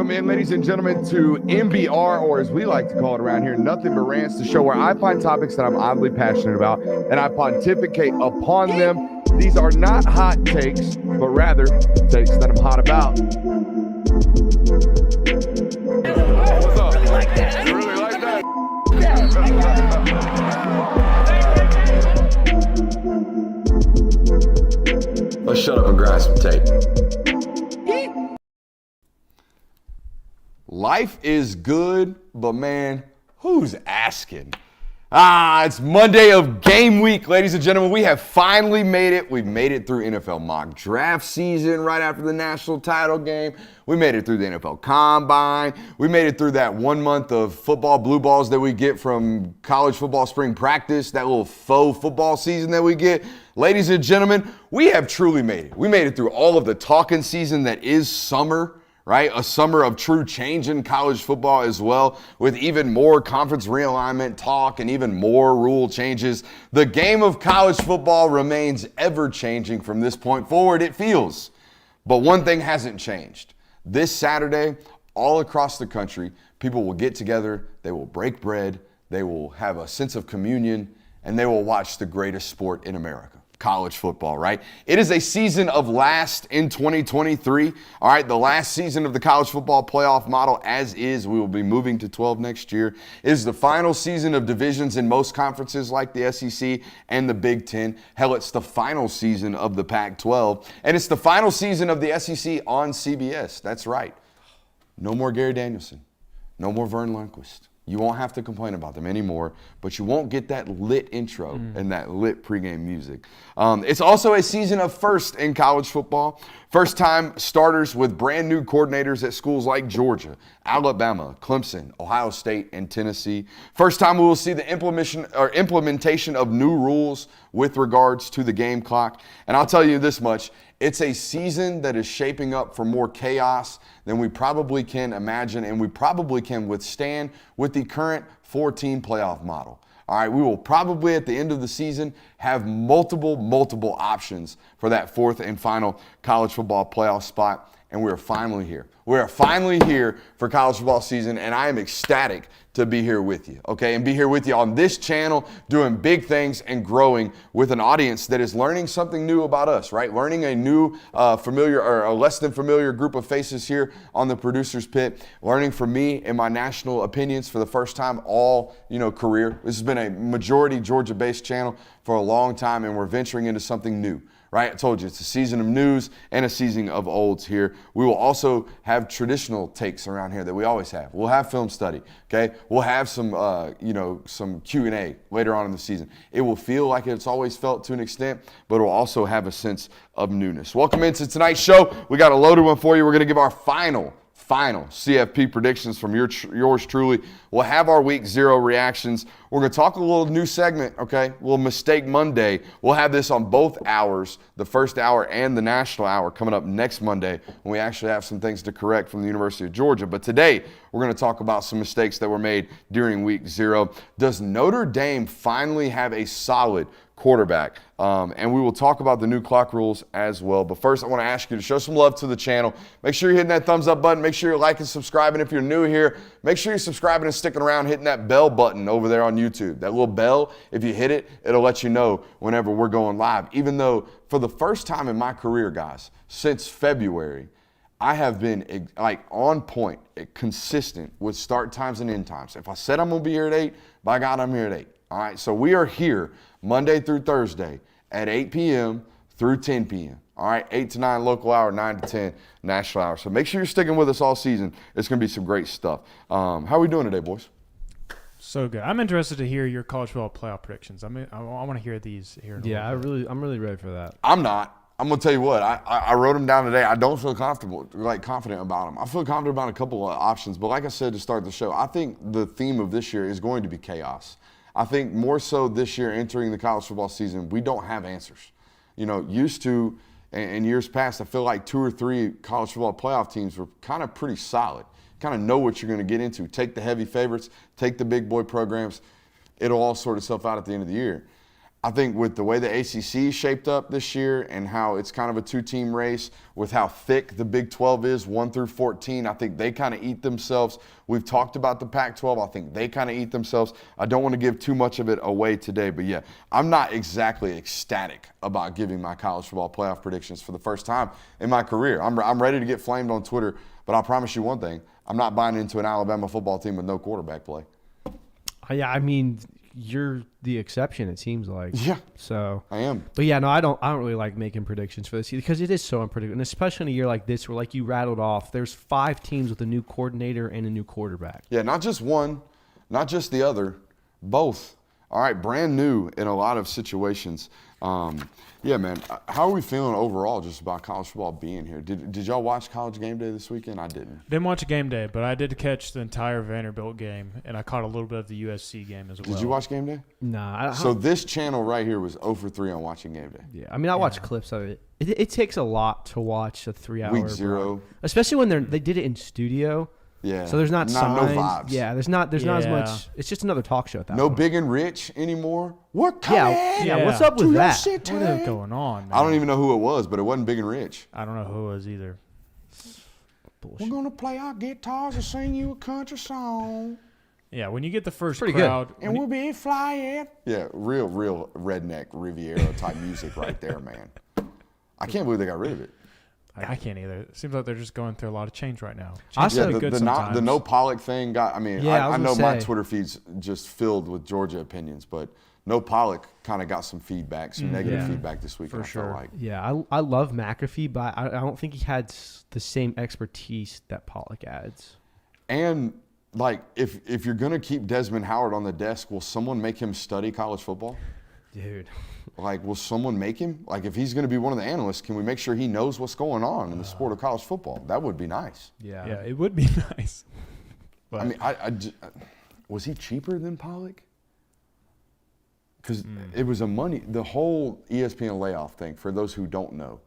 Welcome in, ladies and gentlemen, to NBR, or as we like to call it around here, Nothing But Rants, the show where I find topics that I'm oddly passionate about and I pontificate upon them. These are not hot takes, but rather takes that I'm hot about. What's up? You really like that? Let's shut up and grind some tape. Life is good, but man, who's asking? It's Monday of game week, ladies and gentlemen. We have finally made it. We've made it through NFL mock draft season right after the national title game. We made it through the NFL Combine. We made it through that 1 month of football blue balls that we get from college football spring practice, that little faux football season that we get. Ladies and gentlemen, we have truly made it. We made it through all of the talking season that is summer. Right? A summer of true change in college football as well, with even more conference realignment talk and even more rule changes. The game of college football remains ever changing from this point forward, it feels. But one thing hasn't changed. This Saturday, all across the country, people will get together, they will break bread, they will have a sense of communion, and they will watch the greatest sport in America. College football, right? It is a season of last in 2023. All right, the last season of the college football playoff model as is. We will be moving to 12 next year. It is the final season of divisions in most conferences like the SEC and the Big Ten. Hell, it's the final season of the Pac-12. And it's the final season of the SEC on CBS. That's right. No more Gary Danielson. No more Vern Lundquist. You won't have to complain about them anymore, but you won't get that lit intro and that lit pregame music. It's also a season of first in college football. First-time starters with brand new coordinators at schools like Georgia, Alabama, Clemson, Ohio State, and Tennessee. First time we will see the implementation of new rules with regards to the game clock. And I'll tell you this much. It's a season that is shaping up for more chaos than we probably can imagine and we probably can withstand with the current 4-team playoff model. All right, we will probably at the end of the season have multiple options for that fourth and final college football playoff spot, and we are finally here. We are finally here for college football season, and I am ecstatic to be here with you, okay? And be here with you on this channel doing big things and growing with an audience that is learning something new about us, right? Learning a new familiar or a less than familiar group of faces here on the Producer's Pit. Learning from me and my national opinions for the first time all, career. This has been a majority Georgia-based channel for a long time, and we're venturing into something new. Right? I told you, it's a season of news and a season of olds here. We will also have traditional takes around here that we always have. We'll have film study, okay? We'll have some, some Q&A later on in the season. It will feel like it's always felt to an extent, but it will also have a sense of newness. Welcome into tonight's show. We got a loaded one for you. We're going to give our final CFP predictions from yours truly. We'll have our week 0 reactions. We're going to talk a little new segment, okay? A little Mistake Monday. We'll have this on both hours, the first hour and the national hour, coming up next Monday when we actually have some things to correct from the University of Georgia. But today, we're going to talk about some mistakes that were made during week 0. Does Notre Dame finally have a solid quarterback? And we will talk about the new clock rules as well. But first, I want to ask you to show some love to the channel. Make sure you're hitting that thumbs up button. Make sure you're liking, subscribing. If you're new here, make sure you're subscribing and sticking around, hitting that bell button over there on YouTube. That little bell, if you hit it, it'll let you know whenever we're going live. Even though for the first time in my career, guys, since February, I have been on point, consistent with start times and end times. If I said I'm going to be here at 8, by God, I'm here at 8. All right, so we are here Monday through Thursday at 8 p.m. through 10 p.m. All right, 8 to 9 local hour, 9 to 10 national hour. So make sure you're sticking with us all season. It's going to be some great stuff. How are we doing today, boys? So good. I'm interested to hear your college football playoff predictions. I want to hear these here. I'm really ready for that. I'm not. I'm going to tell you what, I wrote them down today. I don't feel confident about them. I feel confident about a couple of options, but like I said to start the show, I think the theme of this year is going to be chaos. I think more so this year entering the college football season, we don't have answers. Used to, in years past, I feel like 2 or 3 college football playoff teams were kind of pretty solid. Kind of know what you're going to get into. Take the heavy favorites, take the big boy programs. It'll all sort itself out at the end of the year. I think with the way the ACC shaped up this year and how it's kind of a two-team race, with how thick the Big 12 is, 1 through 14, I think they kind of eat themselves. We've talked about the Pac-12. I think they kind of eat themselves. I don't want to give too much of it away today, but yeah, I'm not exactly ecstatic about giving my college football playoff predictions for the first time in my career. I'm ready to get flamed on Twitter, but I'll promise you one thing. I'm not buying into an Alabama football team with no quarterback play. Yeah, I mean, you're the exception, it seems like. Yeah. So I am. But yeah, no, I don't really like making predictions for this because it is so unpredictable. And especially in a year like this where, like you rattled off, there's 5 teams with a new coordinator and a new quarterback. Yeah, not just one, not just the other, both. All right, brand new in a lot of situations. Yeah, man, how are we feeling overall just about college football being here? Did y'all watch College Game Day this weekend? I didn't. Didn't watch a game day, but I did catch the entire Vanderbilt game, and I caught a little bit of the USC game as well. Did you watch Game Day? Nah. So this channel right here was 0 for 3 on watching Game Day. Yeah, I mean, I watched clips of it. It takes a lot to watch a 3-hour Week 0. run. Especially when they did it in studio. Yeah. So there's not signs. No vibes. Yeah, there's not as Yeah. much. It's just another talk show at that No point. Big and Rich anymore. We're coming. Yeah. What's up with to your that? city. What is going on, man? I don't even know who it was, but it wasn't Big and Rich. I don't know who it was either. We're going to play our guitars and sing you a country song. Yeah, when you get the first Pretty crowd. And we'll be flying. Yeah, real redneck Riviera type music right there, man. I can't believe they got rid of it. I can't either. It seems like they're just going through a lot of change right now. I Change said is the, good the, sometimes. the no Pollock thing got, I mean, Yeah, I I was know gonna my say. Twitter feed's just filled with Georgia opinions, but no Pollock kind of got some feedback, some negative Yeah. feedback this week. For I felt sure. like. Yeah, I love McAfee, but I don't think he had the same expertise that Pollock adds. And like, if you're gonna keep Desmond Howard on the desk, will someone make him study college football? Dude. Like, will someone make him? Like, if he's gonna be one of the analysts, can we make sure he knows what's going on in the sport of college football? That would be nice. Yeah. Yeah, it would be nice. But I mean, was he cheaper than Pollock? Because it was the whole ESPN layoff thing, for those who don't know,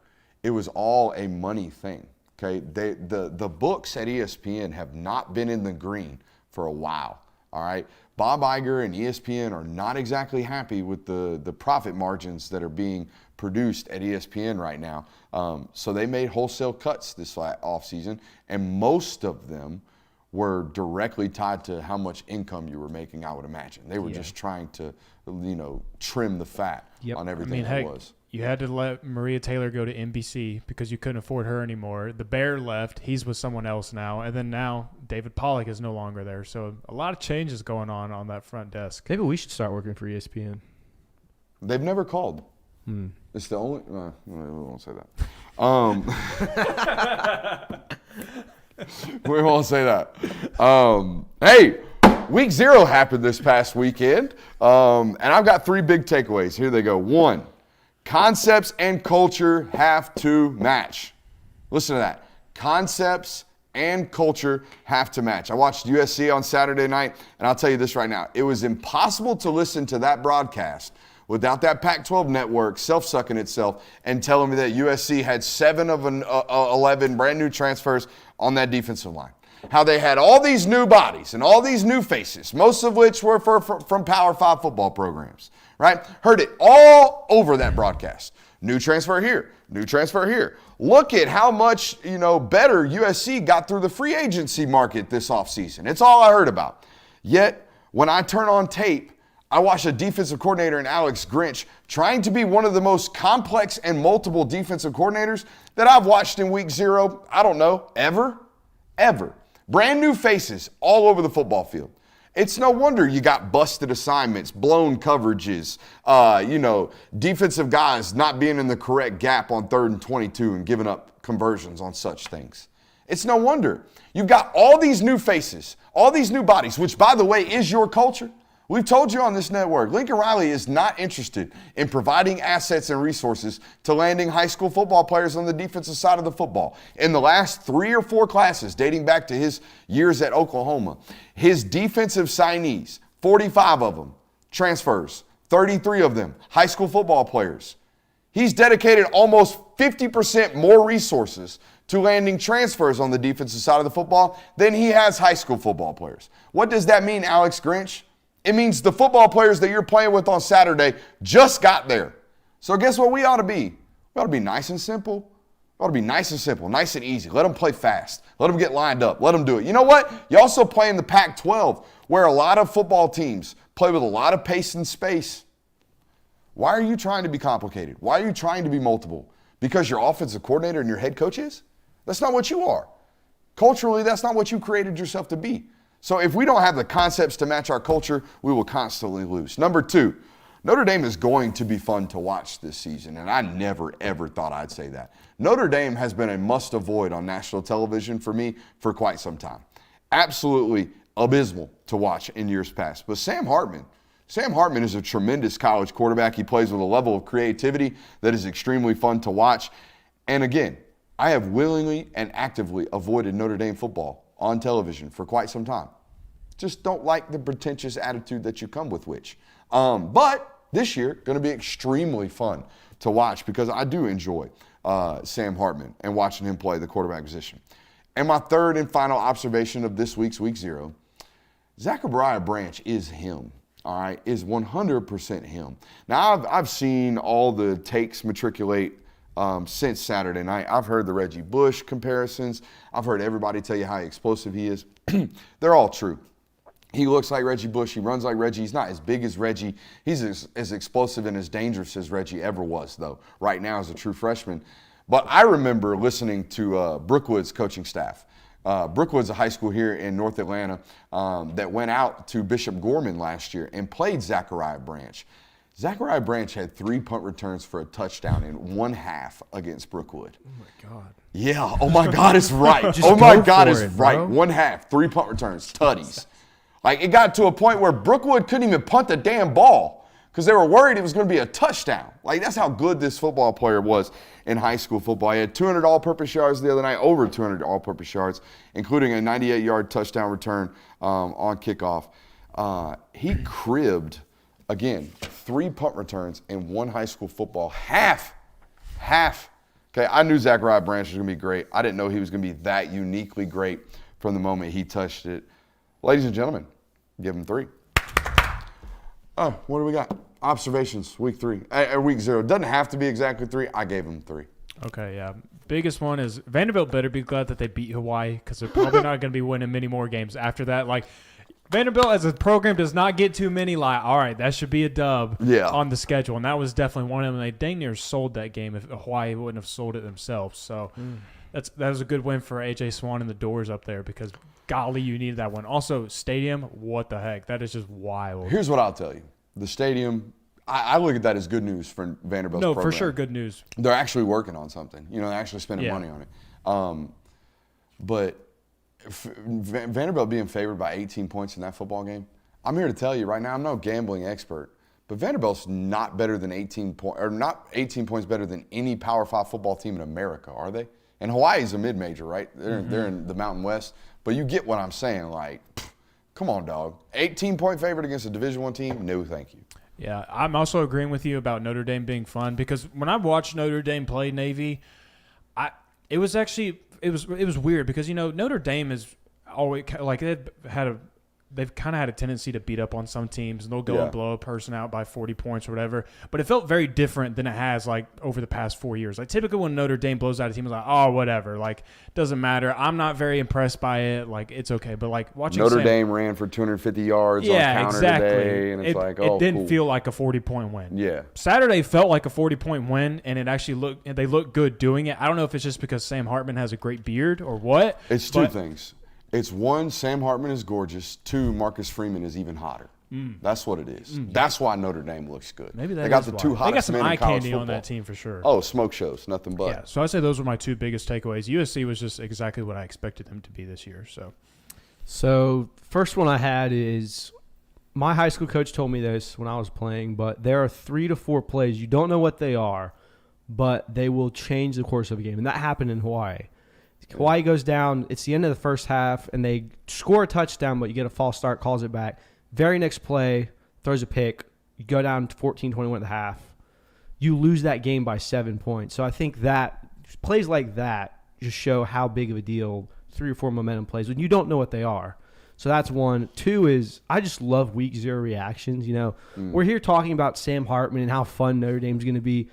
it was all a money thing, okay? The books at ESPN have not been in the green for a while, all right? Bob Iger and ESPN are not exactly happy with the profit margins that are being produced at ESPN right now. So they made wholesale cuts this offseason, and most of them were directly tied to how much income you were making, I would imagine. They were just trying to, trim the fat on everything that heck, was. you had to let Maria Taylor go to NBC because you couldn't afford her anymore. The Bear left. He's with someone else now. And then now David Pollock is no longer there. So a lot of changes going on that front desk. Maybe we should start working for ESPN. They've never called. It's the only. We won't say that. We won't say that. Hey, week 0 happened this past weekend, and I've got 3 big takeaways. Here they go. 1, concepts and culture have to match. Listen to that. Concepts and culture have to match. I watched USC on Saturday night, and I'll tell you this right now. It was impossible to listen to that broadcast without that Pac-12 network self-sucking itself and telling me that USC had 7 of 11 brand new transfers on that defensive line. How they had all these new bodies and all these new faces, most of which were from Power 5 football programs, right? Heard it all over that broadcast. New transfer here, new transfer here. Look at how much, better USC got through the free agency market this offseason. It's all I heard about. Yet, when I turn on tape, I watch a defensive coordinator in Alex Grinch trying to be one of the most complex and multiple defensive coordinators that I've watched in week 0, I don't know, ever. Brand new faces all over the football field. It's no wonder you got busted assignments, blown coverages, defensive guys not being in the correct gap on 3rd and 22 and giving up conversions on such things. It's no wonder. You've got all these new faces, all these new bodies, which, by the way, is your culture. We've told you on this network, Lincoln Riley is not interested in providing assets and resources to landing high school football players on the defensive side of the football. In the last 3 or 4 classes, dating back to his years at Oklahoma, his defensive signees, 45 of them, transfers, 33 of them, high school football players. He's dedicated almost 50% more resources to landing transfers on the defensive side of the football than he has high school football players. What does that mean, Alex Grinch? It means the football players that you're playing with on Saturday just got there. So guess what we ought to be? We ought to be nice and simple. We ought to be nice and simple, nice and easy. Let them play fast. Let them get lined up. Let them do it. You know what? You also play in the Pac-12 where a lot of football teams play with a lot of pace and space. Why are you trying to be complicated? Why are you trying to be multiple? Because your offensive coordinator and your head coach is? That's not what you are. Culturally, that's not what you created yourself to be. So if we don't have the concepts to match our culture, we will constantly lose. Number 2, Notre Dame is going to be fun to watch this season, and I never, ever thought I'd say that. Notre Dame has been a must-avoid on national television for me for quite some time. Absolutely abysmal to watch in years past. But Sam Hartman is a tremendous college quarterback. He plays with a level of creativity that is extremely fun to watch. And again, I have willingly and actively avoided Notre Dame football on television for quite some time. Just don't like the pretentious attitude that you come with which. But this year, going to be extremely fun to watch because I do enjoy Sam Hartman and watching him play the quarterback position. And my third and final observation of this week's Week 0, Zachariah Branch is him. All right, is 100% him. Now, I've seen all the takes matriculate since Saturday night. I've heard the Reggie Bush comparisons. I've heard everybody tell you how explosive he is. They're all true. He looks like Reggie Bush. He runs like Reggie. He's not as big as Reggie. He's as explosive and as dangerous as Reggie ever was, though, right now as a true freshman. But I remember listening to Brookwood's coaching staff. Brookwood's a high school here in North Atlanta that went out to Bishop Gorman last year and played Zachariah Branch. Zachariah Branch had 3 punt returns for a touchdown in 1/2 against Brookwood. Oh, my God. Yeah. Oh, my God, it's right. Just oh, my go God, for it's it, right. bro. 1/2, 3 punt returns, tutties. Like, it got to a point where Brookwood couldn't even punt the damn ball because they were worried it was going to be a touchdown. Like, that's how good this football player was in high school football. He had 200 all-purpose yards the other night, over 200 all-purpose yards, including a 98-yard touchdown return on kickoff. He cribbed, again, 3 punt returns in 1 high school football. Half. Okay, I knew Zachariah Branch was going to be great. I didn't know he was going to be that uniquely great from the moment he touched it. Ladies and gentlemen, give him 3. Oh, what do we got? Observations, week 0. Doesn't have to be exactly 3. I gave him 3. Okay, yeah. Biggest one is Vanderbilt better be glad that they beat Hawaii because they're probably not going to be winning many more games after that. Like, Vanderbilt as a program does not get too many, like, all right, that should be a dub on the schedule. And that was definitely one of them. They dang near sold that game if Hawaii wouldn't have sold it themselves. So that was a good win for A.J. Swan and the Doors up there because, golly, you needed that one. Also, stadium, what the heck? That is just wild. Here's what I'll tell you. The stadium, I look at that as good news for Vanderbilt's program. No, for sure, good news. They're actually working on something. They're actually spending money on it. But Vanderbilt being favored by 18 points in that football game, I'm here to tell you right now, I'm no gambling expert, but Vanderbilt's not better than 18 points better than any Power 5 football team in America, are they? And Hawaii's a mid-major, right? They're in the Mountain West. But you get what I'm saying. Like, come on, dog. 18-point favorite against a Division I team? No, thank you. Yeah, I'm also agreeing with you about Notre Dame being fun because when I watched Notre Dame play Navy, it was weird because Notre Dame is always like they've kind of had a tendency to beat up on some teams and they'll go and blow a person out by 40 points or whatever. But it felt very different than it has like over the past 4 years. Like typically when Notre Dame blows out a team, it's like, oh, whatever. Like doesn't matter. I'm not very impressed by it. Like it's okay. But like watching Notre Dame ran for 250 yards on counter today, and it's like, oh, it didn't feel like a 40-point win. Yeah. Saturday felt like a 40-point win, and it actually they looked good doing it. I don't know if it's just because Sam Hartman has a great beard or what. It's two things. It's 1, Sam Hartman is gorgeous. 2, Marcus Freeman is even hotter. That's what it is. That's why Notre Dame looks good. Maybe they got the 2 hottest men in college football. They got some eye candy on that team for sure. Oh, smoke shows, nothing but. Yeah, so I'd say those were my 2 biggest takeaways. USC was just exactly what I expected them to be this year. So first one I had is my high school coach told me this when I was playing, but there are 3 to 4 plays. You don't know what they are, but they will change the course of a game. And that happened in Hawaii. Hawaii goes down. It's the end of the first half, and they score a touchdown, but you get a false start, calls it back. Very next play, throws a pick. You go down 14-21 at the half. You lose that game by 7 points. So I think that plays like that just show how big of a deal 3 or 4 momentum plays when you don't know what they are. So that's one. Two is I just love week 0 reactions. We're here talking about Sam Hartman and how fun Notre Dame's going to be.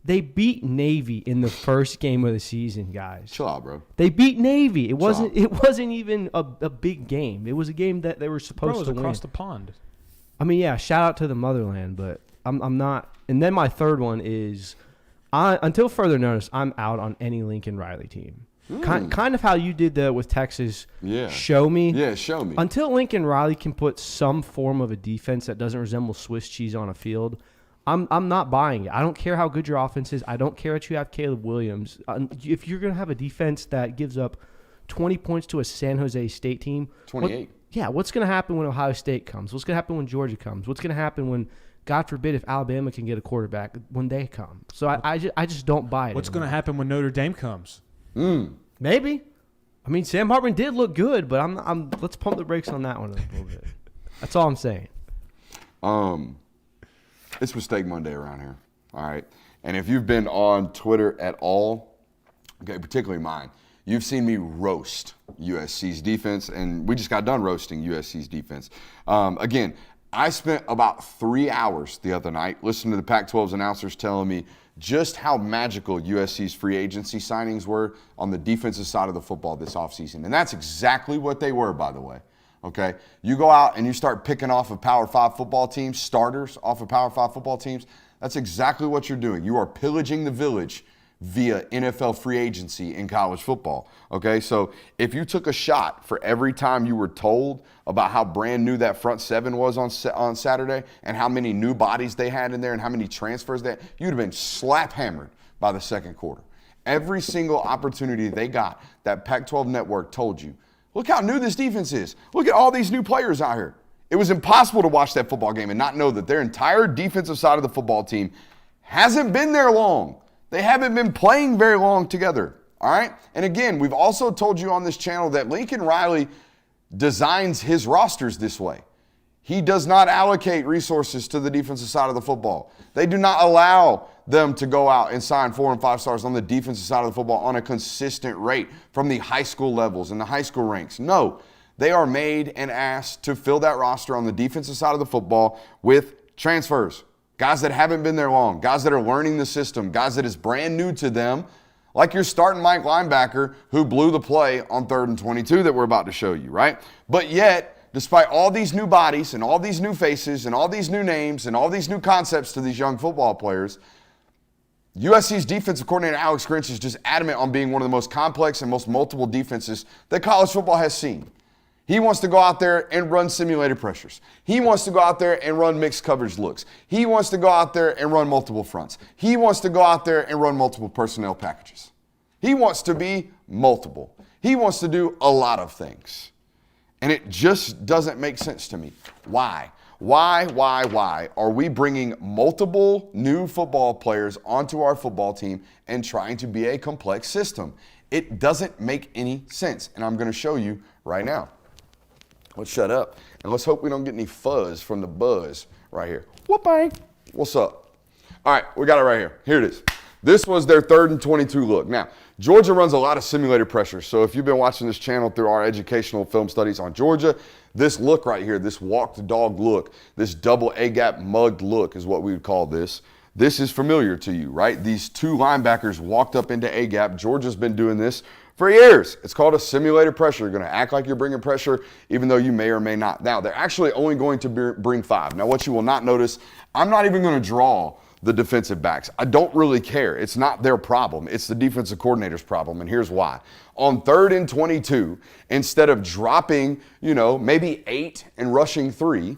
They beat Navy in the first game of the season, guys. Chill out, bro. They beat Navy. It wasn't even a big game. It was a game that they were supposed to win. Across the pond. I mean, yeah, shout out to the motherland, but I'm not. And then my third one is, until further notice, I'm out on any Lincoln Riley team. Kind of how you did with Texas. Yeah. Show me. Yeah, show me. Until Lincoln Riley can put some form of a defense that doesn't resemble Swiss cheese on a field, I'm not buying it. I don't care how good your offense is. I don't care that you have Caleb Williams. If you're going to have a defense that gives up 20 points to a San Jose State team. 28. What's going to happen when Ohio State comes? What's going to happen when Georgia comes? What's going to happen when, God forbid, if Alabama can get a quarterback when they come? So I just don't buy it. What's going to happen when Notre Dame comes? Maybe. I mean, Sam Hartman did look good, but let's pump the brakes on that one a little bit. That's all I'm saying. It's Mistake Monday around here, all right? And if you've been on Twitter at all, okay, particularly mine, you've seen me roast USC's defense, and we just got done roasting USC's defense. Again, I spent about 3 hours the other night listening to the Pac-12's announcers telling me just how magical USC's free agency signings were on the defensive side of the football this offseason. And that's exactly what they were, by the way. Okay, you go out and you start picking off of Power 5 football teams, starters off of Power 5 football teams. That's exactly what you're doing. You are pillaging the village via NFL free agency in college football. Okay, so if you took a shot for every time you were told about how brand new that front seven was on Saturday and how many new bodies they had in there and how many transfers you'd have been slap hammered by the second quarter. Every single opportunity they got, that Pac-12 network told you, look how new this defense is. Look at all these new players out here. It was impossible to watch that football game and not know that their entire defensive side of the football team hasn't been there long. They haven't been playing very long together, all right? And again, we've also told you on this channel that Lincoln Riley designs his rosters this way. He does not allocate resources to the defensive side of the football. They do not allow them to go out and sign 4 and 5 stars on the defensive side of the football on a consistent rate from the high school levels and the high school ranks. No, they are made and asked to fill that roster on the defensive side of the football with transfers. Guys that haven't been there long, guys that are learning the system, guys that is brand new to them, like your starting Mike linebacker who blew the play on 3rd and 22 that we're about to show you, right? But yet, despite all these new bodies and all these new faces and all these new names and all these new concepts to these young football players, USC's defensive coordinator Alex Grinch is just adamant on being one of the most complex and most multiple defenses that college football has seen. He wants to go out there and run simulated pressures. He wants to go out there and run mixed coverage looks. He wants to go out there and run multiple fronts. He wants to go out there and run multiple personnel packages. He wants to be multiple. He wants to do a lot of things. And it just doesn't make sense to me. Why? Why are we bringing multiple new football players onto our football team and trying to be a complex system? It doesn't make any sense, and I'm going to show you right now. Let's shut up, and let's hope we don't get any fuzz from the buzz right here. Whoop-bang. What's up? All right, we got it right here. Here it is. This was their 3rd and 22 look. Now, Georgia runs a lot of simulated pressure, so if you've been watching this channel through our educational film studies on Georgia, this look right here, this walked dog look, this double A-gap mugged look is what we would call this. This is familiar to you, right? These two linebackers walked up into A-gap. Georgia's been doing this for years. It's called a simulated pressure. You're going to act like you're bringing pressure, even though you may or may not. Now, they're actually only going to bring 5. Now, what you will not notice, I'm not even going to draw the defensive backs. I don't really care. It's not their problem. It's the defensive coordinator's problem, and here's why. On 3rd and 22, instead of dropping, maybe 8 and rushing 3,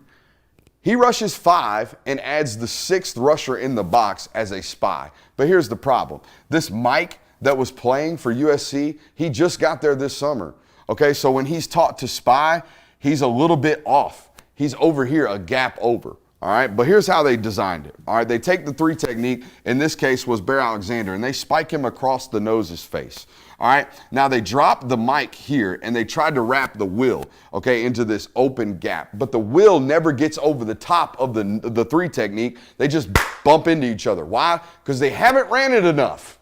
he rushes 5 and adds the 6th rusher in the box as a spy. But here's the problem. This Mike that was playing for USC, he just got there this summer. Okay, so when he's taught to spy, he's a little bit off. He's over here, a gap over. All right, but here's how they designed it. All right, they take the 3 technique, in this case was Bear Alexander, and they spike him across the nose's face. All right, now they drop the mic here, and they tried to wrap the will, okay, into this open gap. But the will never gets over the top of the 3 technique. They just bump into each other. Why? Because they haven't ran it enough.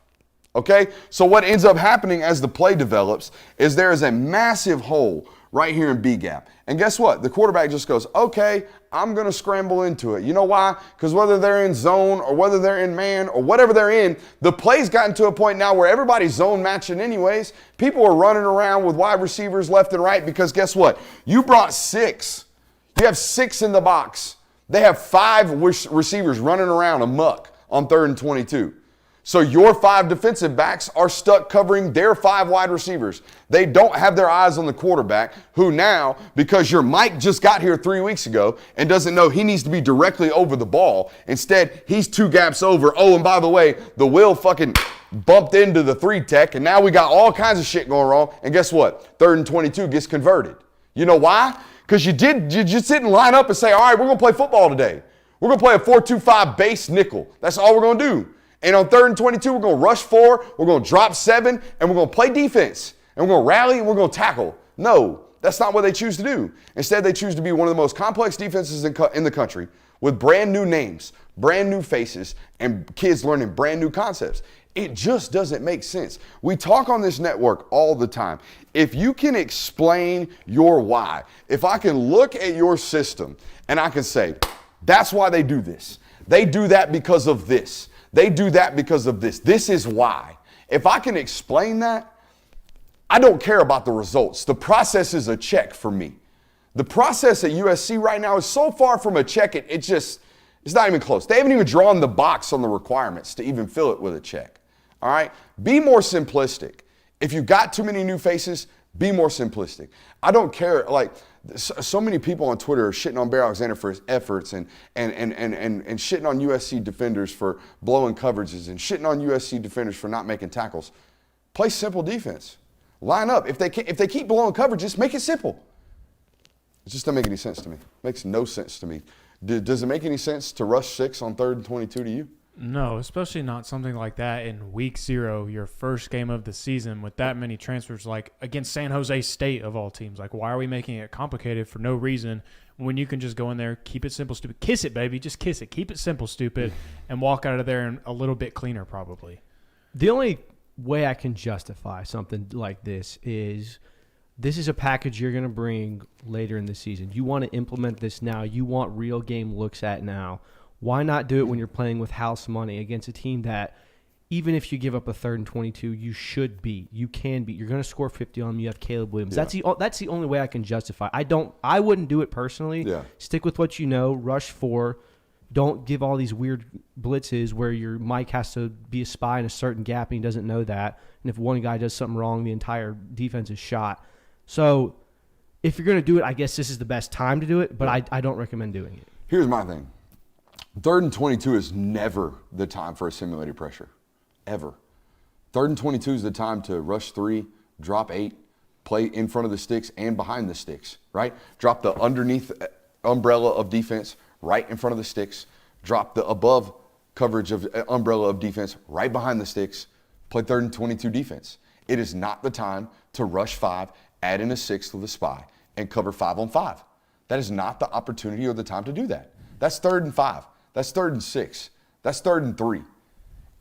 Okay, so what ends up happening as the play develops is there is a massive hole right here in B gap. And guess what? The quarterback just goes, okay, I'm going to scramble into it. You know why? Because whether they're in zone or whether they're in man or whatever they're in, the play's gotten to a point now where everybody's zone matching anyways. People are running around with wide receivers left and right because guess what? You brought 6. You have 6 in the box. They have 5 receivers running around amok on 3rd and 22. So your 5 defensive backs are stuck covering their 5 wide receivers. They don't have their eyes on the quarterback, who now, because your Mike just got here 3 weeks ago and doesn't know he needs to be directly over the ball. Instead, he's 2 gaps over. Oh, and by the way, the wheel fucking bumped into the 3 tech, and now we got all kinds of shit going wrong. And guess what? 3rd and 22 gets converted. You know why? Because you just didn't line up and say, all right, we're going to play football today. We're going to play a 4-2-5 base nickel. That's all we're going to do. And on 3rd and 22, we're going to rush 4, we're going to drop 7, and we're going to play defense. And we're going to rally, and we're going to tackle. No, that's not what they choose to do. Instead, they choose to be one of the most complex defenses in the country with brand new names, brand new faces, and kids learning brand new concepts. It just doesn't make sense. We talk on this network all the time. If you can explain your why, if I can look at your system and I can say, that's why they do this. They do that because of this. They do that because of this. This is why. If I can explain that, I don't care about the results. The process is a check for me. The process at USC right now is so far from a check, it's not even close. They haven't even drawn the box on the requirements to even fill it with a check. All right? Be more simplistic. If you've got too many new faces, be more simplistic. I don't care. Like, so many people on Twitter are shitting on Bear Alexander for his efforts and shitting on USC defenders for blowing coverages and shitting on USC defenders for not making tackles. Play simple defense. Line up. If they keep blowing coverages, make it simple. It just doesn't make any sense to me. It makes no sense to me. Does it make any sense to rush 6 on 3rd and 22 to you? No, especially not something like that in week 0, your first game of the season with that many transfers, like against San Jose State of all teams. Like, why are we making it complicated for no reason when you can just go in there, keep it simple, stupid, kiss it, baby, just kiss it, keep it simple, stupid, and walk out of there and a little bit cleaner probably. The only way I can justify something like this is a package you're going to bring later in the season. You want to implement this now. You want real game looks at now. Why not do it when you're playing with house money against a team that, even if you give up a 3rd and 22, you should beat. You can beat. You're going to score 50 on them. You have Caleb Williams. Yeah. That's the only way I can justify. I wouldn't do it personally. Yeah. Stick with what you know. Rush 4. Don't give all these weird blitzes where your Mike has to be a spy in a certain gap and he doesn't know that. And if one guy does something wrong, the entire defense is shot. So if you're going to do it, I guess this is the best time to do it, but I don't recommend doing it. Here's my thing. 3rd and 22 is never the time for a simulated pressure, ever. 3rd and 22 is the time to rush 3, drop 8, play in front of the sticks and behind the sticks, right? Drop the underneath umbrella of defense right in front of the sticks. Drop the above coverage of umbrella of defense right behind the sticks. Play 3rd and 22 defense. It is not the time to rush 5, add in a 6 with a spy, and cover 5 on 5. That is not the opportunity or the time to do that. That's 3rd and 5. That's 3rd and 6. That's 3rd and 3.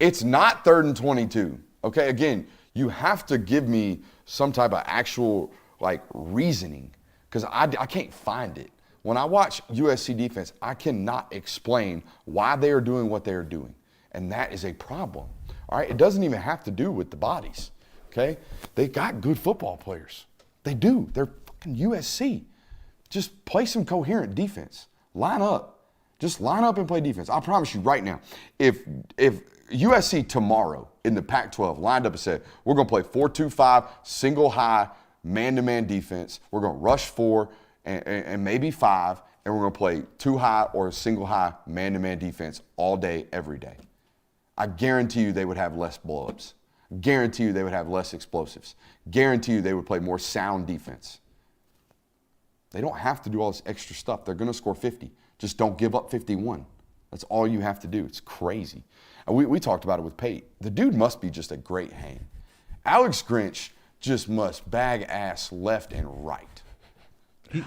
It's not 3rd and 22. Okay, again, you have to give me some type of actual reasoning because I can't find it. When I watch USC defense, I cannot explain why they are doing what they are doing. And that is a problem. All right, it doesn't even have to do with the bodies. Okay, they got good football players. They do. They're fucking USC. Just play some coherent defense. Line up. Just line up and play defense. I promise you right now, if USC tomorrow in the Pac-12 lined up and said, we're going to play 4-2-5, single high, man-to-man defense. We're going to rush 4 and maybe 5, and we're going to play 2 high or a single high, man-to-man defense all day, every day. I guarantee you they would have less blow-ups. Guarantee you they would have less explosives. Guarantee you they would play more sound defense. They don't have to do all this extra stuff. They're going to score 50. Just don't give up 51. That's all you have to do. It's crazy. And we talked about it with Pate. The dude must be just a great hang. Alex Grinch just must bag ass left and right.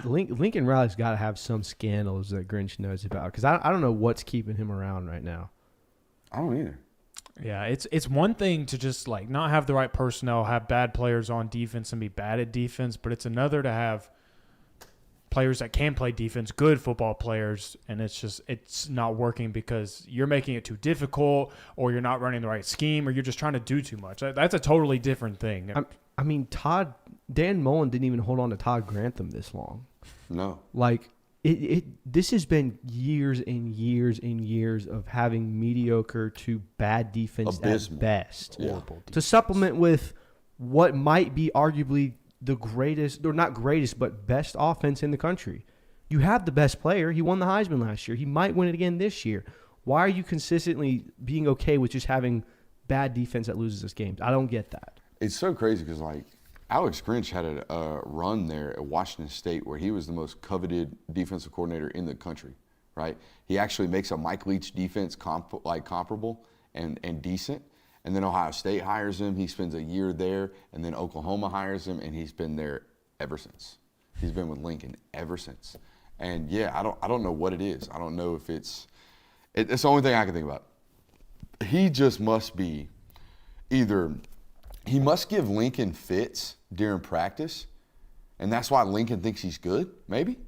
Lincoln Riley's got to have some scandals that Grinch knows about because I don't know what's keeping him around right now. I don't either. Yeah, it's one thing to just like not have the right personnel, have bad players on defense and be bad at defense, but it's another to have players that can play defense, good football players, and it's not working because you're making it too difficult or you're not running the right scheme or you're just trying to do too much. That's a totally different thing. I mean, Dan Mullen didn't even hold on to Todd Grantham this long. No. Like, this has been years and years and years of having mediocre to bad defense Abysmal. at best. Yeah. To supplement with what might be arguably the greatest, or not greatest, but best offense in the country. You have the best player. He won the Heisman last year. He might win it again this year. Why are you consistently being okay with just having bad defense that loses us games? I don't get that. It's so crazy because, like, Alex Grinch had a run there at Washington State where he was the most coveted defensive coordinator in the country, right? He actually makes a Mike Leach defense comparable and decent. And then Ohio State hires him. He spends a year there. And then Oklahoma hires him, and he's been there ever since. He's been with Lincoln ever since. And, yeah, I don't know what it is. I don't know if it's the only thing I can think about. He just must be either – he must give Lincoln fits during practice, and that's why Lincoln thinks he's good, maybe?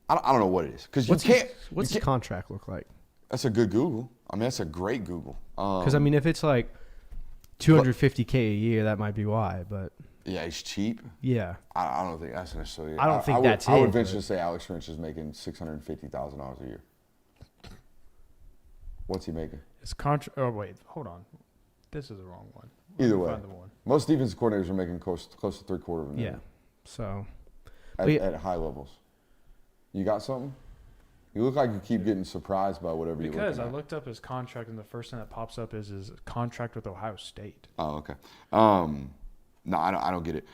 I don't know what it is. Because you can't – What's his contract look like? That's a good Google. I mean, that's a great Google. Because, I mean, if it's like $250K a year, that might be why, but – yeah, he's cheap. yeah. I don't think that's necessarily. I don't think that's I would it, venture but- to say Alex Grinch is making $650,000 a year. What's he making? His contract. Oh wait, hold on. This is the wrong one. Let Either me way, find the one. most defensive coordinators are making close to $750,000 of a Yeah. million So, at high levels. You got something? You look like you keep getting surprised by whatever you're Because looking I at. looked up his contract, and the first thing that pops up is his contract with Ohio State. Oh, okay. No, I don't get it.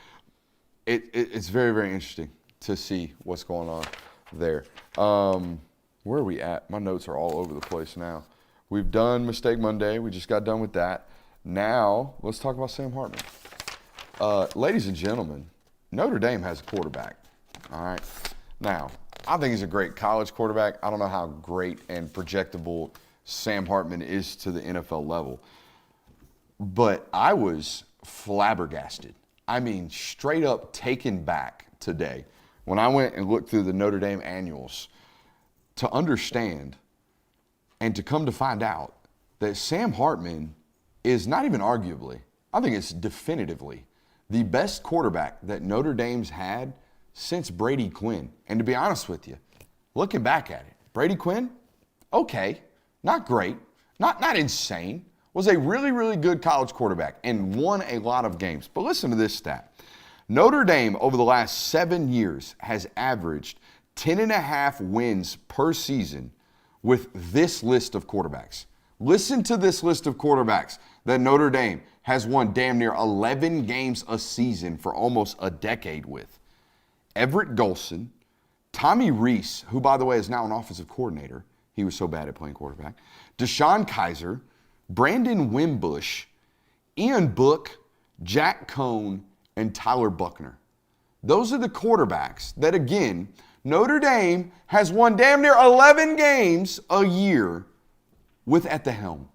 It's very, very interesting to see what's going on there. Where are we at? My notes are all over the place now. We've done Mistake Monday. We just got done with that. Now, let's talk about Sam Hartman. Ladies and gentlemen, Notre Dame has a quarterback. All right. Now, I think he's a great college quarterback. I don't know how great and projectable Sam Hartman is to the NFL level. But I was flabbergasted. I mean, straight up taken back today when I went and looked through the Notre Dame annuals to understand and to come to find out that Sam Hartman is not even arguably, I think it's definitively the best quarterback that Notre Dame's had since Brady Quinn. And to be honest with you, looking back at it, Brady Quinn, okay, not great, not insane, was a really, really good college quarterback and won a lot of games. But listen to this stat. Notre Dame over the last 7 years has averaged 10.5 wins per season with this list of quarterbacks. Listen to this list of quarterbacks that Notre Dame has won damn near 11 games a season for almost a decade with. Everett Golson, Tommy Rees, who, by the way, is now an offensive coordinator. He was so bad at playing quarterback. Deshaun Kaiser, Brandon Wimbush, Ian Book, Jack Cohn, and Tyler Buckner. Those are the quarterbacks that, again, Notre Dame has won damn near 11 games a year with at the helm.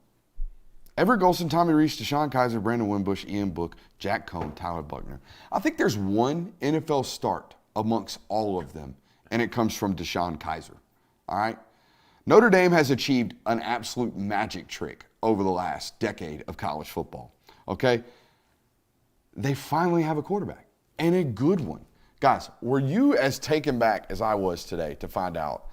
Everett Golson, Tommy Rees, Deshaun Kaiser, Brandon Wimbush, Ian Book, Jack Cohn, Tyler Buckner. I think there's one NFL start amongst all of them, and it comes from Deshaun Kaiser. All right? Notre Dame has achieved an absolute magic trick over the last decade of college football. Okay? They finally have a quarterback, and a good one. Guys, were you as taken back as I was today to find out,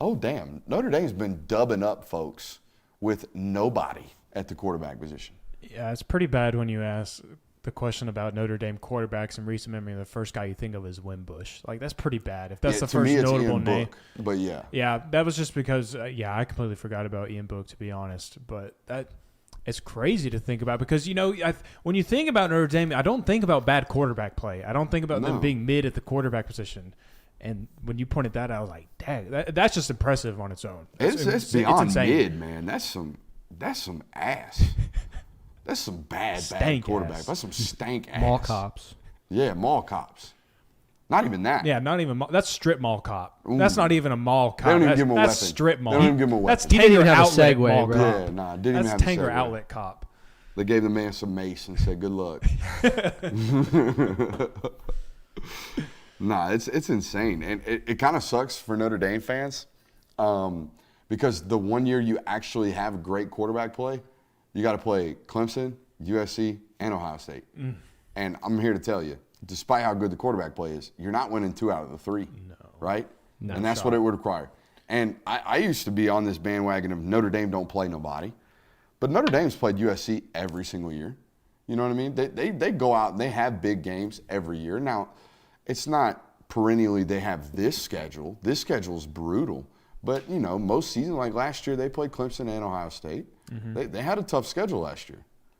oh, damn, Notre Dame's been dubbing up folks with nobody at the quarterback position? Yeah, it's pretty bad when you ask the question about Notre Dame quarterbacks in recent memory. The first guy you think of is Wimbush. Like, that's pretty bad. If that's the to first me, it's notable Ian name. Book, but yeah. Yeah, that was just because, I completely forgot about Ian Book, to be honest. But it's crazy to think about because, when you think about Notre Dame, I don't think about bad quarterback play. I don't think about them being mid at the quarterback position. And when you pointed that out, I was like, dang, that's just impressive on its own. It's beyond insane. mid, man. That's some ass. That's some bad quarterback. That's some stank ass. mall cops. Yeah, mall cops. Not even that. Yeah, not even that's strip mall cop. That's not even a mall cop. They don't even that's give him a that's weapon. strip mall. They don't even give him a weapon. That's He didn't even Tanger have a outlet segue, mall bro. cop. Yeah, nah, didn't even That's have a Tanger segue. outlet cop. They gave the man some mace and said, good luck. Nah, it's insane. And it kind of sucks for Notre Dame fans because the one year you actually have great quarterback play, you got to play Clemson, USC, and Ohio State. And I'm here to tell you, despite how good the quarterback play is, you're not winning 2 out of the 3, right? No and that's shot. what it would require. And I used to be on this bandwagon of Notre Dame don't play nobody. But Notre Dame's played USC every single year. You know what I mean? They go out and they have big games every year. Now, it's not perennially they have this schedule. This schedule is brutal. But, you know, most seasons, like last year, they played Clemson and Ohio State. They had a tough schedule last year.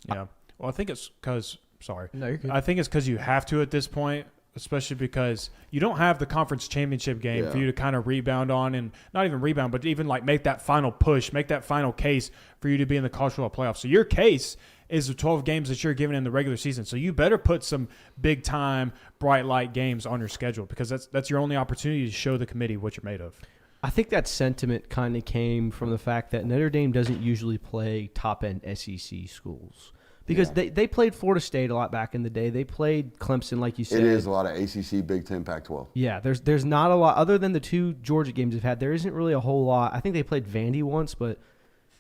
Yeah. Well, I think it's because – sorry. No, you're good. I think it's because you have to at this point, especially because you don't have the conference championship game for you to kind of rebound on, and not even rebound, but even like make that final push, make that final case for you to be in the college football playoffs. So your case is the 12 games that you're given in the regular season. So you better put some big time, bright light games on your schedule because that's your only opportunity to show the committee what you're made of. I think that sentiment kind of came from the fact that Notre Dame doesn't usually play top-end SEC schools. Because they played Florida State a lot back in the day. They played Clemson, like you said. It is a lot of ACC, Big Ten, Pac-12. Yeah, there's not a lot. Other than the 2 Georgia games they've had, there isn't really a whole lot. I think they played Vandy once, but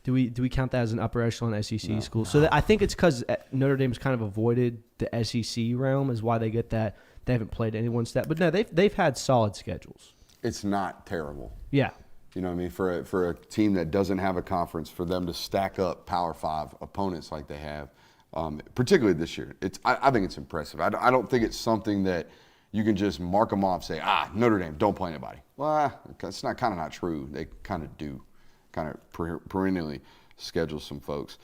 do we count that as an upper echelon SEC school? So I think it's because Notre Dame's kind of avoided the SEC realm is why they get that. They haven't played anyone's that. But no, they've had solid schedules. It's not terrible. Yeah. You know what I mean? For a team that doesn't have a conference, for them to stack up Power 5 opponents like they have, particularly this year, I think it's impressive. I don't think it's something that you can just mark them off, say, Notre Dame, don't play anybody. Well, it's kind of not true. They kind of do, kind of perennially schedule some folks.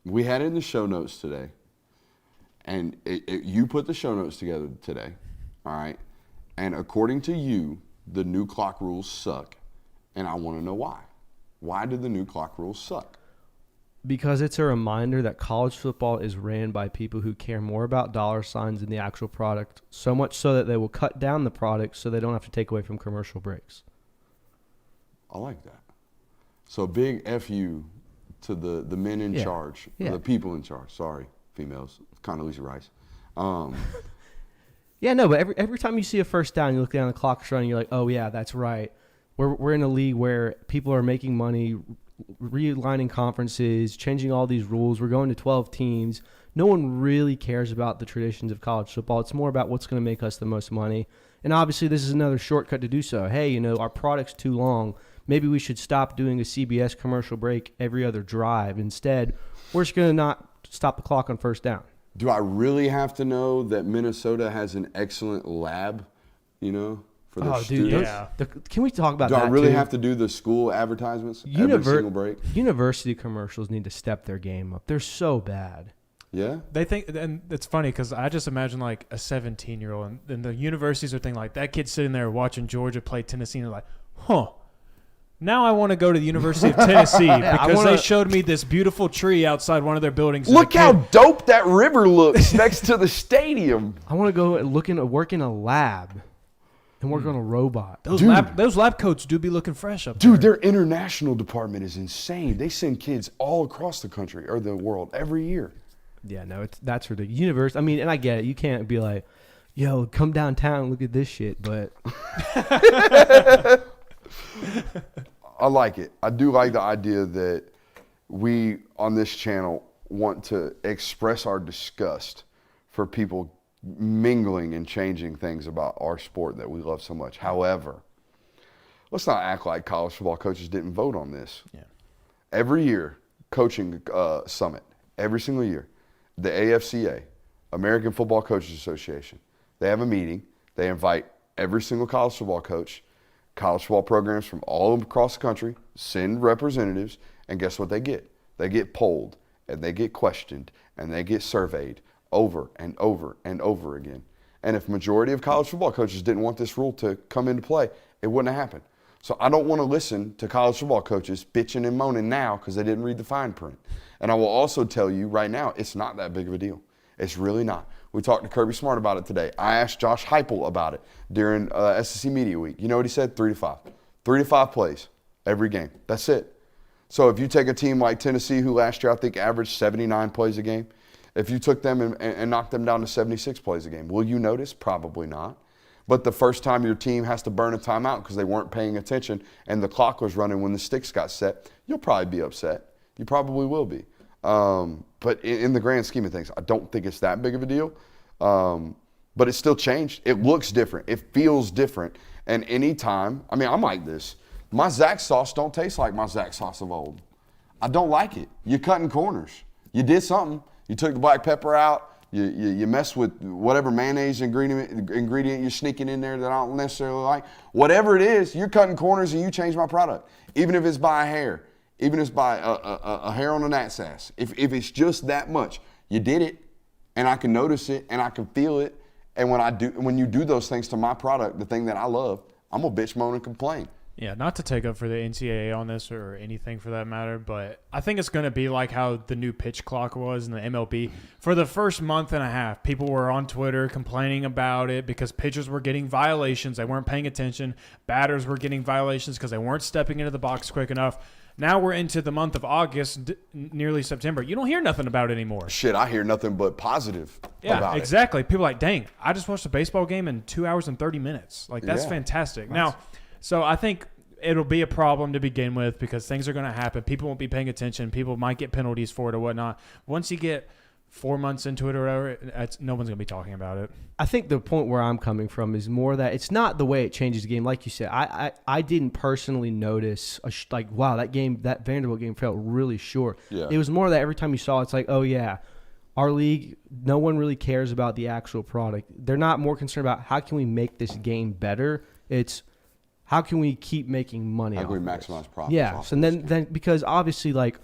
We had it in the show notes today, and you put the show notes together today, all right? And according to you, the new clock rules suck, and I want to know why. Why do the new clock rules suck? Because it's a reminder that college football is ran by people who care more about dollar signs than the actual product, so much so that they will cut down the product so they don't have to take away from commercial breaks. I like that. So big FU to the men in charge, the people in charge. Sorry, females, Condoleezza Rice. Yeah, no, but every time you see a first down, you look down, the clock's running, you're like, oh, yeah, that's right. We're in a league where people are making money, realigning conferences, changing all these rules. We're going to 12 teams. No one really cares about the traditions of college football. It's more about what's going to make us the most money. And obviously, this is another shortcut to do so. Hey, you know, our product's too long. Maybe we should stop doing a CBS commercial break every other drive. Instead, we're just going to not stop the clock on first down. Do I really have to know that Minnesota has an excellent lab, you know, for their students? Yeah. Can we talk about Do that I really too? have to do the school advertisements every single break? University commercials need to step their game up. They're so bad. Yeah? They think, and it's funny because I just imagine like a 17-year-old, and the universities are thinking like that kid's sitting there watching Georgia play Tennessee, and they're like, huh. Now I want to go to the University of Tennessee because they showed me this beautiful tree outside one of their buildings. Look how dope that river looks next to the stadium. I want to go and work in a lab and work on a robot. Those lab coats do be looking fresh up there. Dude, their international department is insane. They send kids all across the country or the world every year. Yeah, no, that's ridiculous. University. I mean, and I get it. You can't be like, yo, come downtown and look at this shit, but I like it. I do like the idea that we on this channel want to express our disgust for people mingling and changing things about our sport that we love so much. However, let's not act like college football coaches didn't vote on this. Yeah. Every year, coaching summit, every single year, the AFCA, American Football Coaches Association, they have a meeting. They invite every single college football coach, college football programs from all across the country, send representatives, and guess what they get? They get polled, and they get questioned, and they get surveyed over and over and over again. And if majority of college football coaches didn't want this rule to come into play, it wouldn't have happened. So I don't want to listen to college football coaches bitching and moaning now because they didn't read the fine print. And I will also tell you right now, it's not that big of a deal. It's really not. We talked to Kirby Smart about it today. I asked Josh Heupel about it during SEC Media Week. You know what he said? 3 to 5. 3 to 5 plays every game. That's it. So if you take a team like Tennessee, who last year I think averaged 79 plays a game, if you took them and knocked them down to 76 plays a game, will you notice? Probably not. But the first time your team has to burn a timeout because they weren't paying attention and the clock was running when the sticks got set, you'll probably be upset. You probably will be. But in the grand scheme of things, I don't think it's that big of a deal. But it's still changed. It looks different. It feels different. And anytime, I mean, I'm like this. My Zax sauce don't taste like my Zax sauce of old. I don't like it. You're cutting corners. You did something. You took the black pepper out. You mess with whatever mayonnaise ingredient you're sneaking in there that I don't necessarily like. Whatever it is, you're cutting corners and you change my product. Even if it's by a hair. Even if it's by a hair on a gnat's ass. If it's just that much, you did it. And I can notice it and I can feel it. And when you do those things to my product, the thing that I love, I'm going to bitch, moan, and complain. Yeah, not to take up for the NCAA on this or anything for that matter, but I think it's going to be like how the new pitch clock was in the MLB. For the first month and a half, people were on Twitter complaining about it because pitchers were getting violations. They weren't paying attention. Batters were getting violations because they weren't stepping into the box quick enough. Now we're into the month of August, nearly September. You don't hear nothing about it anymore. Shit, I hear nothing but positive about exactly. It. People are like, dang, I just watched a baseball game in 2 hours and 30 minutes. Like, that's fantastic. Now, so I think it'll be a problem to begin with because things are going to happen. People won't be paying attention. People might get penalties for it or whatnot. Once you get 4 months into it or whatever, no one's going to be talking about it. I think the point where I'm coming from is more that it's not the way it changes the game. Like you said, I didn't personally notice, wow, that Vanderbilt game felt really short. Yeah. It was more that every time you saw it, it's like, oh, yeah, our league, no one really cares about the actual product. They're not more concerned about how can we make this game better. It's how can we keep making money? How can we maximize profits? Yeah, so then because obviously like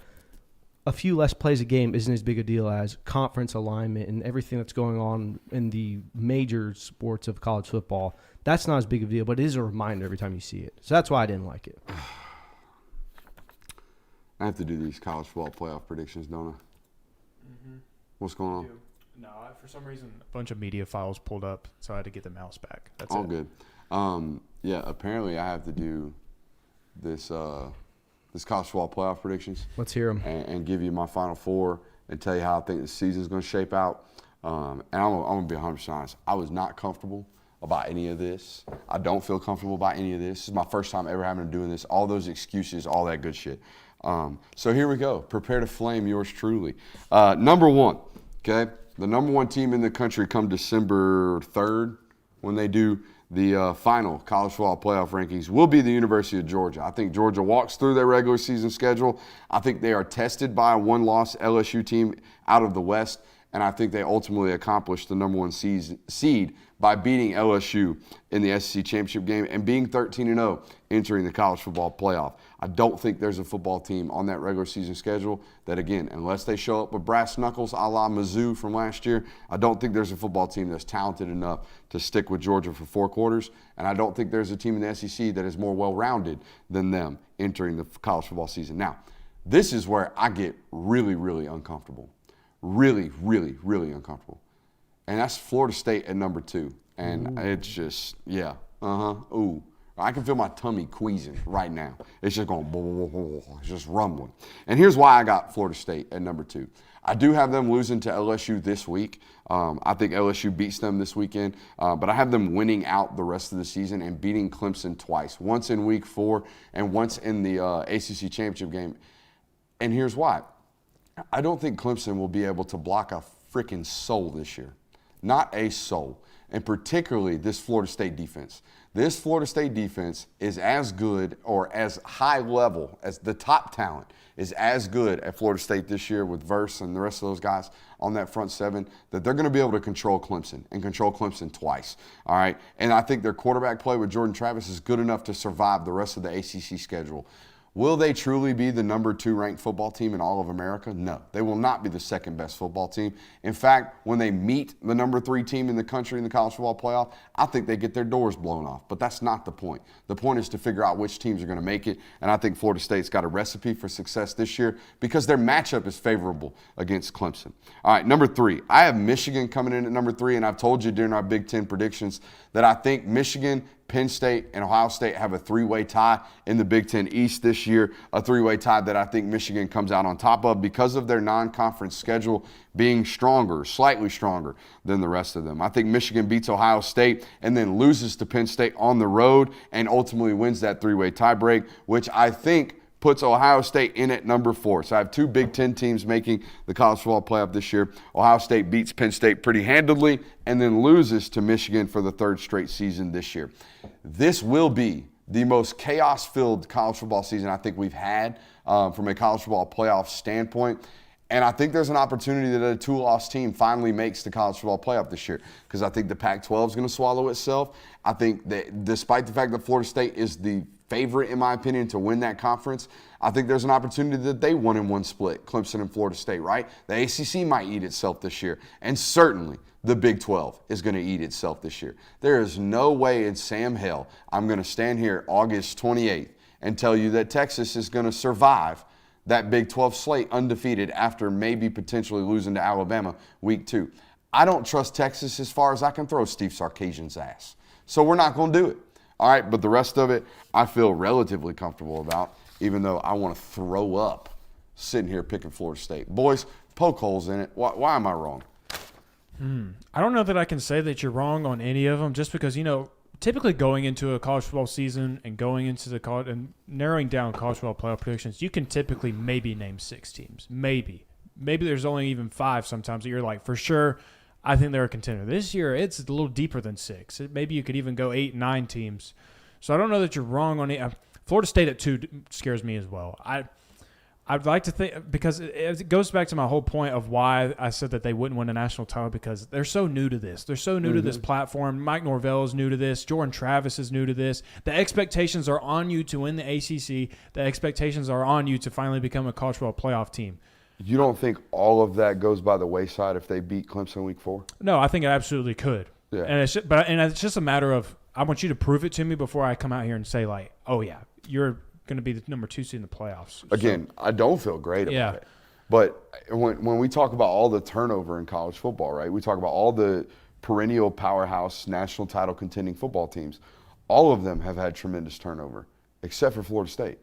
a few less plays a game isn't as big a deal as conference alignment and everything that's going on in the major sports of college football. That's not as big of a deal, but it is a reminder every time you see it. So that's why I didn't like it. I have to do these college football playoff predictions, don't I? Mm-hmm. What's going on? No, for some reason, a bunch of media files pulled up, so I had to get the mouse back. That's all it. Good. Yeah, apparently I have to do this college football playoff predictions. Let's hear them. And give you my final four and tell you how I think the season's going to shape out. And I'm going to be 100% honest. I was not comfortable about any of this. I don't feel comfortable about any of this. This is my first time ever having to do this. All those excuses, all that good shit. So here we go. Prepare to flame yours truly. Number one, okay? The number one team in the country come December 3rd when they do the final college football playoff rankings will be the University of Georgia. I think Georgia walks through their regular season schedule. I think they are tested by a one-loss LSU team out of the West, and I think they ultimately accomplish the number one seed by beating LSU in the SEC championship game and being 13-0 entering the college football playoff. I don't think there's a football team on that regular season schedule that, again, unless they show up with brass knuckles a la Mizzou from last year, I don't think there's a football team that's talented enough to stick with Georgia for 4 quarters, and I don't think there's a team in the SEC that is more well-rounded than them entering the college football season. Now, this is where I get really, really uncomfortable. Really, really, really uncomfortable. And that's Florida State at number 2. And it's just, ooh. I can feel my tummy queasing right now. It's just going, it's just rumbling. And here's why I got Florida State at number 2. I do have them losing to LSU this week. I think LSU beats them this weekend. But I have them winning out the rest of the season and beating Clemson twice. Once in week 4 and once in the ACC championship game. And here's why. I don't think Clemson will be able to block a freaking soul this year. Not a soul. And particularly this Florida State defense. This Florida State defense is as good or as high level as the top talent is as good at Florida State this year with Verse and the rest of those guys on that front 7 that they're going to be able to control Clemson and control Clemson twice. All right. And I think their quarterback play with Jordan Travis is good enough to survive the rest of the ACC schedule. Will they truly be the number 2 ranked football team in all of America? No, they will not be the second best football team. In fact, when they meet the number 3 team in the country in the college football playoff, I think they get their doors blown off. But that's not the point. The point is to figure out which teams are going to make it. And I think Florida State's got a recipe for success this year because their matchup is favorable against Clemson. All right, number 3. I have Michigan coming in at number 3, and I've told you during our Big Ten predictions that I think Michigan Penn State and Ohio State have a three-way tie in the Big Ten East this year, a three-way tie that I think Michigan comes out on top of because of their non-conference schedule being stronger, slightly stronger than the rest of them. I think Michigan beats Ohio State and then loses to Penn State on the road and ultimately wins that three-way tiebreak, which I think puts Ohio State in at number 4. So I have 2 Big Ten teams making the college football playoff this year. Ohio State beats Penn State pretty handily and then loses to Michigan for the 3rd straight season this year. This will be the most chaos-filled college football season I think we've had from a college football playoff standpoint. And I think there's an opportunity that a 2-loss team finally makes the college football playoff this year because I think the Pac-12 is going to swallow itself. I think that despite the fact that Florida State is the favorite, in my opinion, to win that conference, I think there's an opportunity that they 1-1 split, Clemson and Florida State, right? The ACC might eat itself this year. And certainly the Big 12 is going to eat itself this year. There is no way in Sam hell I'm going to stand here August 28th and tell you that Texas is going to survive that Big 12 slate undefeated after maybe potentially losing to Alabama week 2. I don't trust Texas as far as I can throw Steve Sarkisian's ass. So we're not going to do it. All right, but the rest of it I feel relatively comfortable about, even though I want to throw up sitting here picking Florida State. Boys, poke holes in it. Why am I wrong? I don't know that I can say that you're wrong on any of them just because, typically going into a college football season and going into the college and narrowing down college football playoff predictions, you can typically maybe name 6 teams. Maybe there's only even 5 sometimes that you're like, for sure, I think they're a contender. This year, it's a little deeper than 6. Maybe you could even go 8, 9 teams. So I don't know that you're wrong on it. Florida State at 2 scares me as well. I'd like to think because it goes back to my whole point of why I said that they wouldn't win a national title because they're so new to this. They're so new to this platform. Mike Norvell is new to this. Jordan Travis is new to this. The expectations are on you to win the ACC. The expectations are on you to finally become a college football playoff team. You don't think all of that goes by the wayside if they beat Clemson week 4? No, I think it absolutely could. Yeah. And it's just a matter of I want you to prove it to me before I come out here and say like, oh yeah, you're going to be the number 2 seed in the playoffs. Again, I don't feel great about it. But when we talk about all the turnover in college football, right? We talk about all the perennial powerhouse national title contending football teams. All of them have had tremendous turnover, except for Florida State.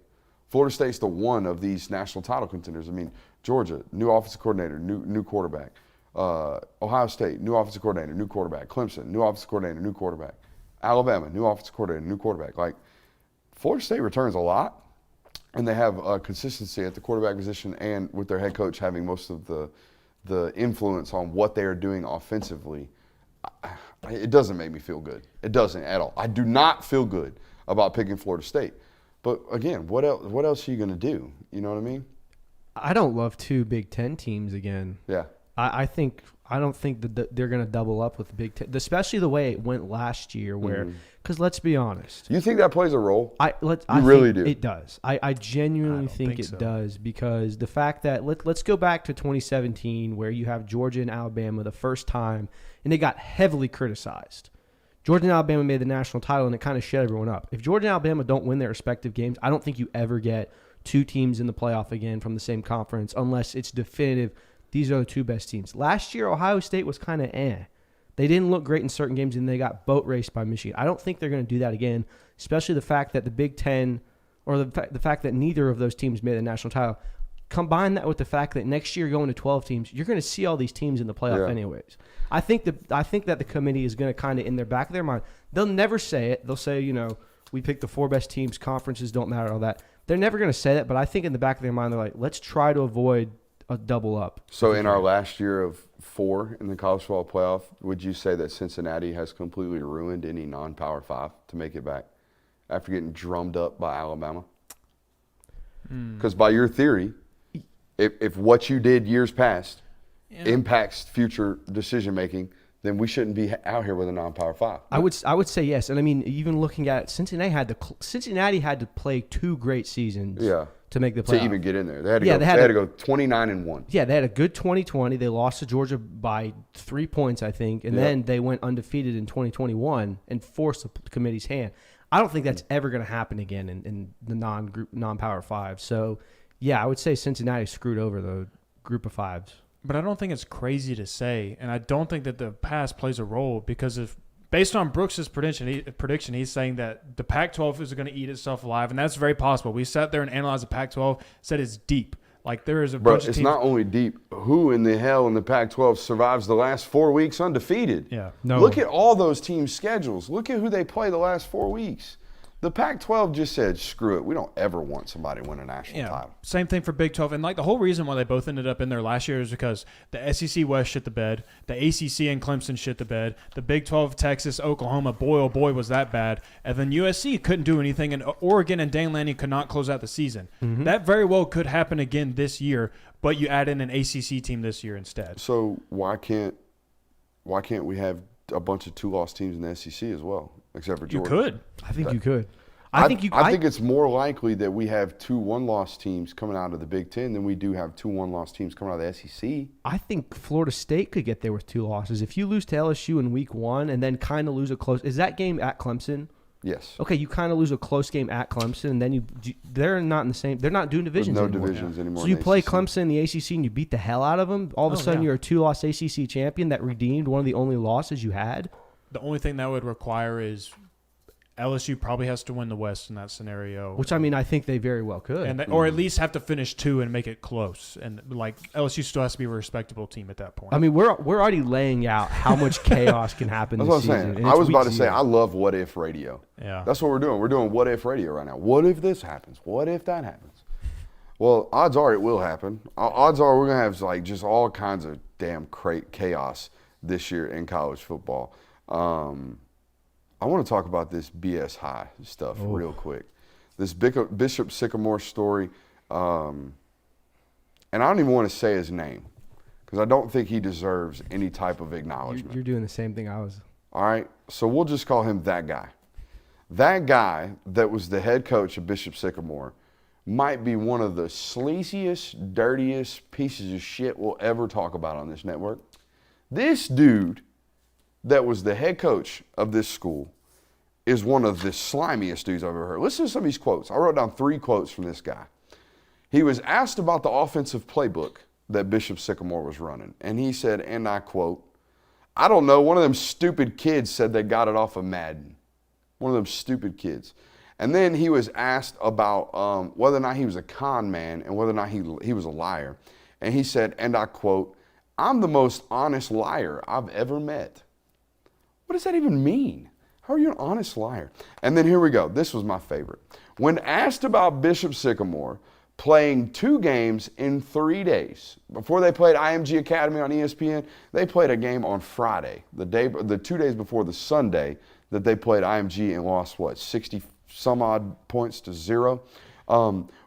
Florida State's the one of these national title contenders. I mean, Georgia, new offensive coordinator, new quarterback. Ohio State, new offensive coordinator, new quarterback. Clemson, new offensive coordinator, new quarterback. Alabama, new offensive coordinator, new quarterback. Like, Florida State returns a lot, and they have consistency at the quarterback position and with their head coach having most of the influence on what they are doing offensively. It doesn't make me feel good. It doesn't at all. I do not feel good about picking Florida State. But, again, what else are you going to do? You know what I mean? I don't love 2 Big Ten teams again. Yeah. I don't think that they're going to double up with the Big Ten, especially the way it went last year. Where, because let's be honest, You think that plays a role? I really think do. It does. I genuinely think it does because the fact that let's go back to 2017 where you have Georgia and Alabama the first time and they got heavily criticized. Georgia and Alabama made the national title and it kind of shut everyone up. If Georgia and Alabama don't win their respective games, I don't think you ever get 2 teams in the playoff again from the same conference unless it's definitive. These are the 2 best teams. Last year, Ohio State was kind of They didn't look great in certain games, and they got boat raced by Michigan. I don't think they're going to do that again, especially the fact that the Big Ten or the fact that neither of those teams made the national title. Combine that with the fact that next year going to 12 teams, you're going to see all these teams in the playoff anyways. I think that the committee is going to kind of in their back of their mind. They'll never say it. They'll say, we picked the 4 best teams, conferences don't matter, all that. They're never going to say that, but I think in the back of their mind, they're like, let's try to avoid a double up. So in our last year of 4 in the college football playoff, would you say that Cincinnati has completely ruined any non-Power 5 to make it back after getting drummed up by Alabama? Because by your theory, if what you did years past impacts future decision making, then we shouldn't be out here with a non-Power 5. I would say yes, and I mean even looking at it, Cincinnati had to play 2 great seasons. To make the playoff. To even get in there. They had to go 29-1. Yeah, they had a good 2020. They lost to Georgia by 3 points, I think, and then they went undefeated in 2021 and forced the committee's hand. I don't think that's ever going to happen again in the non-Power 5. So, yeah, I would say Cincinnati screwed over the group of 5s. But I don't think it's crazy to say, and I don't think that the past plays a role because if based on Brooks's prediction, he's saying that the Pac-12 is going to eat itself alive, and that's very possible. We sat there and analyzed the Pac-12, said it's deep. Like there is a bunch of it's teams. not only deep. Who in the hell in the Pac-12 survives the last 4 weeks undefeated? Yeah. No. Look at all those teams' schedules. Look at who they play the last 4 weeks. The Pac-12 just said, screw it. We don't ever want somebody to win a national title. Same thing for Big 12. And like the whole reason why they both ended up in there last year is because the SEC West shit the bed, the ACC and Clemson shit the bed, the Big 12, Texas, Oklahoma, boy, oh boy, was that bad. And then USC couldn't do anything, and Oregon and Dan Lanning could not close out the season. Mm-hmm. That very well could happen again this year, but you add in an ACC team this year instead. So why can't we have a bunch of 2-loss teams in the SEC as well, except for You Georgia? could. I think you could. I think it's more likely that we have 2 1-loss teams coming out of the Big Ten than we do have 2 1-loss teams coming out of the SEC. I think Florida State could get there with 2 losses. If you lose to LSU in week 1 and then kind of lose a close – is that game at Clemson? Yes. Okay, you kind of lose a close game at Clemson, and then they're not in the same – they're not doing divisions There's no anymore. divisions anymore. So you in the play ACC. Clemson in the ACC and you beat the hell out of them. All of a sudden you're a 2-loss ACC champion that redeemed one of the only losses you had. The only thing that would require is LSU probably has to win the West in that scenario. Which, I mean, I think they very well could. And or at least have to finish 2 and make it close. And like LSU still has to be a respectable team at that point. I mean, we're already laying out how much chaos can happen That's this what I'm season. saying. and I it's was about to week say, 0. I love what if radio. Yeah. That's what we're doing. We're doing what if radio right now. What if this happens? What if that happens? Well, odds are it will happen. Odds are we're going to have like just all kinds of damn chaos this year in college football. I want to talk about this BS high stuff real quick. This Bishop Sycamore story, and I don't even want to say his name because I don't think he deserves any type of acknowledgement. You're doing the same thing I was. All right, so we'll just call him that guy. That guy that was the head coach of Bishop Sycamore might be one of the sleaziest, dirtiest pieces of shit we'll ever talk about on this network. This dude that was the head coach of this school is one of the slimiest dudes I've ever heard. Listen to some of these quotes. I wrote down 3 quotes from this guy. He was asked about the offensive playbook that Bishop Sycamore was running, and he said, and I quote, "I don't know, one of them stupid kids said they got it off of Madden." One of them stupid kids. And then he was asked about whether or not he was a con man and whether or not he was a liar. And he said, and I quote, "I'm the most honest liar I've ever met." What does that even mean? How are you an honest liar? And then here we go. This was my favorite. When asked about Bishop Sycamore playing 2 games in 3 days, before they played IMG Academy on ESPN, they played a game on Friday, the 2 days before the Sunday that they played IMG and lost, 60 some odd points to 0.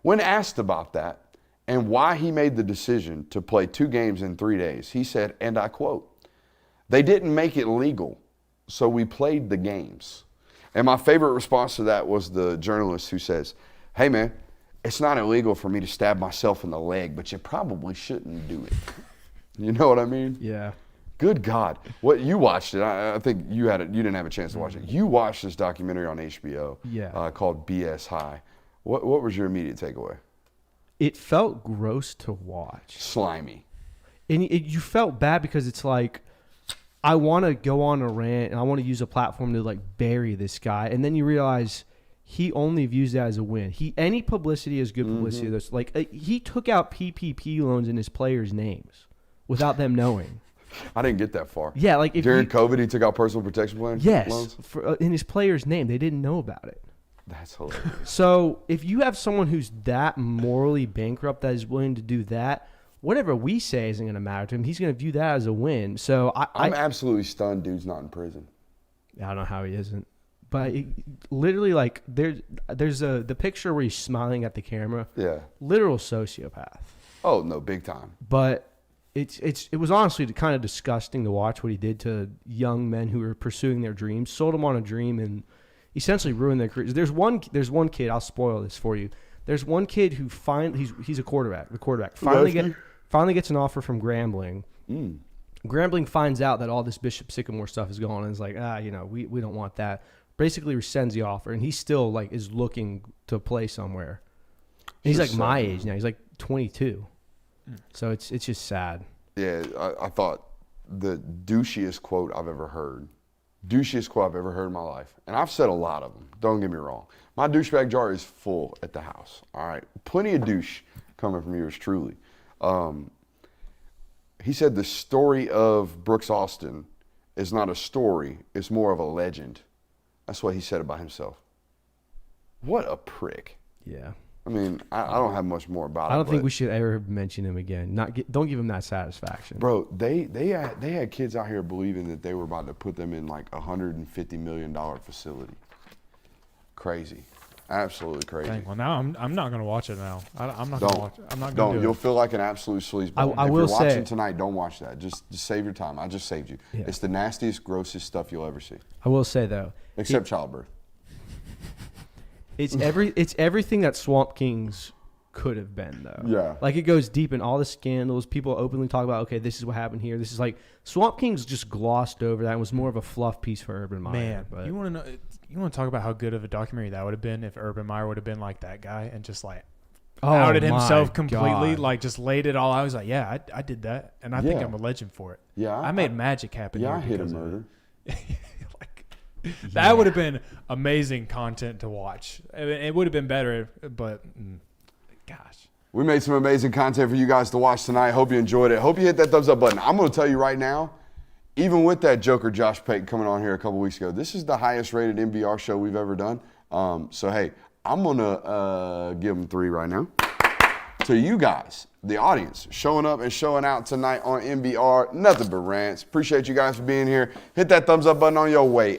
When asked about that and why he made the decision to play 2 games in 3 days, he said, and I quote, "They didn't make it legal, so we played the games." And my favorite response to that was the journalist who says, "Hey man, it's not illegal for me to stab myself in the leg, but you probably shouldn't do it." You know what I mean? Yeah. Good God. What you watched it. I think you didn't have a chance to watch it. You watched this documentary on HBO called BS High. What was your immediate takeaway? It felt gross to watch. Slimy. And you felt bad because it's like, I want to go on a rant and I want to use a platform to like bury this guy. And then you realize he only views that as a win. Any publicity is good publicity. That's like he took out PPP loans in his players' names without them knowing. I didn't get that far. Yeah, like if during COVID, he took out personal protection plans. Yes, loans? In his player's name, they didn't know about it. That's hilarious. So if you have someone who's that morally bankrupt that is willing to do that, whatever we say isn't going to matter to him. He's going to view that as a win. So I'm absolutely stunned. Dude's not in prison. I don't know how he isn't, but literally, like there's the picture where he's smiling at the camera. Yeah. Literal sociopath. Oh no, big time. But it was honestly kind of disgusting to watch what he did to young men who were pursuing their dreams, sold them on a dream, and essentially ruined their careers. There's one kid. I'll spoil this for you. There's one kid who he's a quarterback. The quarterback finally gets an offer from Grambling. Grambling finds out that all this Bishop Sycamore stuff is going on and is like, we don't want that. Basically rescinds the offer, and he still like is looking to play somewhere. And he's like my age now. He's like 22. So it's just sad. Yeah, I thought the douchiest quote I've ever heard douchiest quote I've ever heard in my life. And I've said a lot of them. Don't get me wrong. My douchebag jar is full at the house. All right. Plenty of douche coming from yours truly. He said the story of Brooks Austin is not a story. It's more of a legend. That's what he said about himself. What a prick. Yeah. I mean, I don't have much more about it. I don't think we should ever mention him again. Don't give him that satisfaction. Bro, they had kids out here believing that they were about to put them in like a $150 million facility. Crazy. Absolutely crazy. Dang, well, now I'm not going to watch it now. I'm not going Don't. to watch it. I'm not going to do You'll it. feel like an absolute sleazeball. I If will you're say- watching tonight, don't watch that. Just save your time. I just saved you. Yeah. It's the nastiest, grossest stuff you'll ever see. I will say though, Except childbirth. it's everything that Swamp Kings could have been though. Yeah. Like it goes deep in all the scandals. People openly talk about, okay, this is what happened here. This is like Swamp Kings just glossed over that and was more of a fluff piece for Urban Meyer. Man, but you want to know? You want to talk about how good of a documentary that would have been if Urban Meyer would have been like that guy and just like outed himself completely, God. like just laid it all out. I was like, yeah, I did that, and I think Yeah. I'm a legend for it. Yeah, I made magic happen. Yeah, here I hit a because of murder. it. Like, that would have been amazing content to watch. I mean, it would have been better, but gosh. We made some amazing content for you guys to watch tonight. Hope you enjoyed it. Hope you hit that thumbs up button. I'm going to tell you right now, even with that Joker Josh Payton coming on here a couple weeks ago, this is the highest rated NBR show we've ever done. So, hey, I'm going to give them 3 right now. To you guys, the audience, showing up and showing out tonight on NBR. Nothing but rants. Appreciate you guys for being here. Hit that thumbs up button on your way